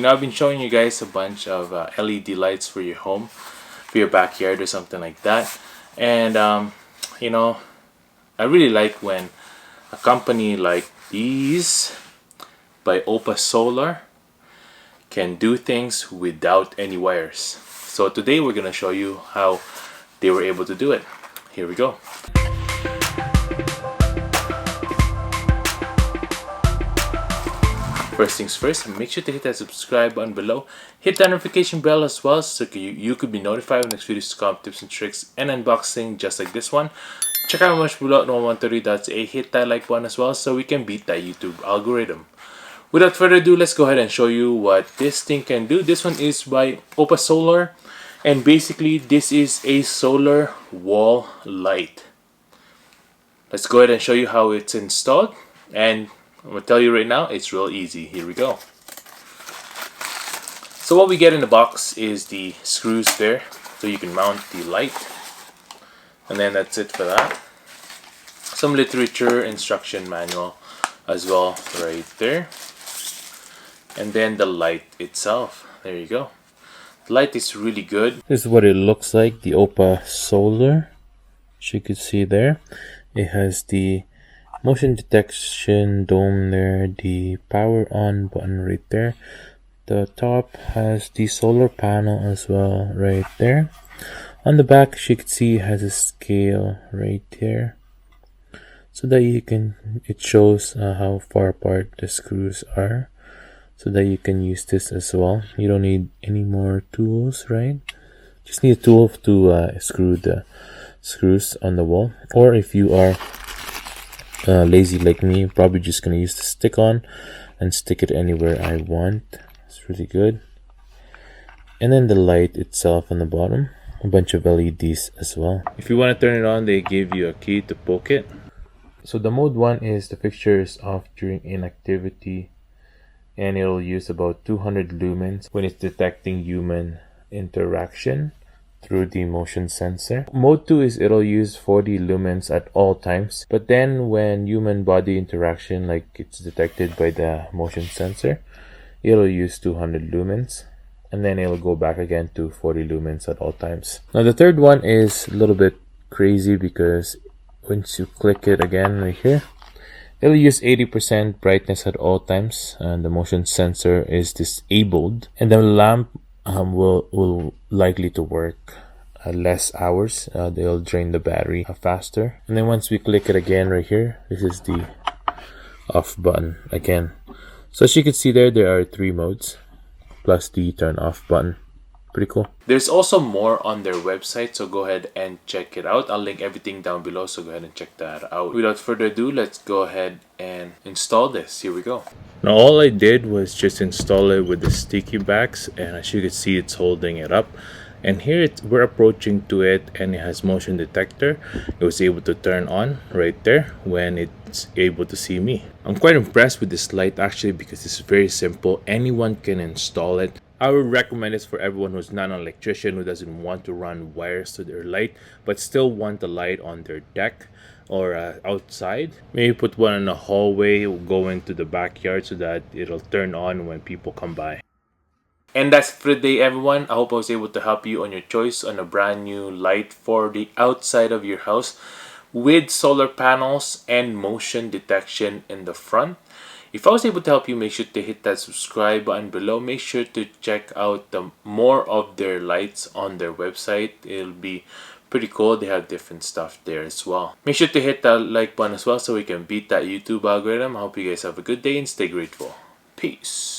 I've been showing you guys a bunch of LED lights for your home, for your backyard or something like that. And I really like when a company like these by Opasolar can do things without any wires. So today we're gonna show you how they were able to do it. Here we go. First things first, make sure to hit that subscribe button below. Hit that notification bell as well so you could be notified when next videos come, tips and tricks and unboxing just like this one. Check out my merch below at 130.ca. Hit that like button as well so we can beat that YouTube algorithm. Without further ado, let's go ahead and show you what this thing can do. This one is by Opasolar, and basically this is a solar wall light. Let's go ahead and show you how it's installed, and I'm gonna tell you right now, it's real easy. Here we go. So what we get in the box is the screws there, so you can mount the light, and then that's it for that. Some literature, instruction manual as well right there, and then the light itself. There you go. The light is really good. This is what it looks like, the Opasolar, as you can see there. It has the motion detection dome there, the power on button right there. The top has the solar panel as well right there. On the back, as you can see, it has a scale right there, so that it shows how far apart the screws are, so that you can use this as well. You don't need any more tools, right? Just need a tool to screw the screws on the wall. Or if you are lazy like me, I'm probably just gonna use the stick on and stick it anywhere I want. It's really good. And then the light itself on the bottom, a bunch of LEDs as well. If you want to turn it on, they give you a key to poke it. So the mode 1 is the fixture is off during inactivity, and it'll use about 200 lumens when it's detecting human interaction through the motion sensor. Mode 2 is it'll use 40 lumens at all times, but then when human body interaction, like it's detected by the motion sensor, it'll use 200 lumens, and then it'll go back again to 40 lumens at all times. Now the third one is a little bit crazy because once you click it again right here, it'll use 80% brightness at all times, and the motion sensor is disabled, and the lamp will likely to work less hours. They'll drain the battery faster. And then once we click it again right here, this is the off button again. So as you can see there are 3 modes plus the turn off button. Pretty cool. There's also more on their website, so go ahead and check it out. I'll link everything down below, so go ahead and check that out. Without further ado, let's go ahead and install this. Here we go. Now all I did was just install it with the sticky backs, and as you can see, it's holding it up. And here we're approaching to it, and it has motion detector. It was able to turn on right there when it's able to see me. I'm quite impressed with this light actually, because it's very simple. Anyone can install it. I would recommend this for everyone who's not an electrician, who doesn't want to run wires to their light but still want the light on their deck or outside. Maybe put one in the hallway, go into the backyard so that it'll turn on when people come by. And that's it for the day, everyone. I hope I was able to help you on your choice on a brand new light for the outside of your house with solar panels and motion detection in the front. If I was able to help you, make sure to hit that subscribe button below. Make sure to check out more of their lights on their website. It'll be pretty cool. They have different stuff there as well. Make sure to hit that like button as well so we can beat that YouTube algorithm. I hope you guys have a good day and stay grateful. Peace.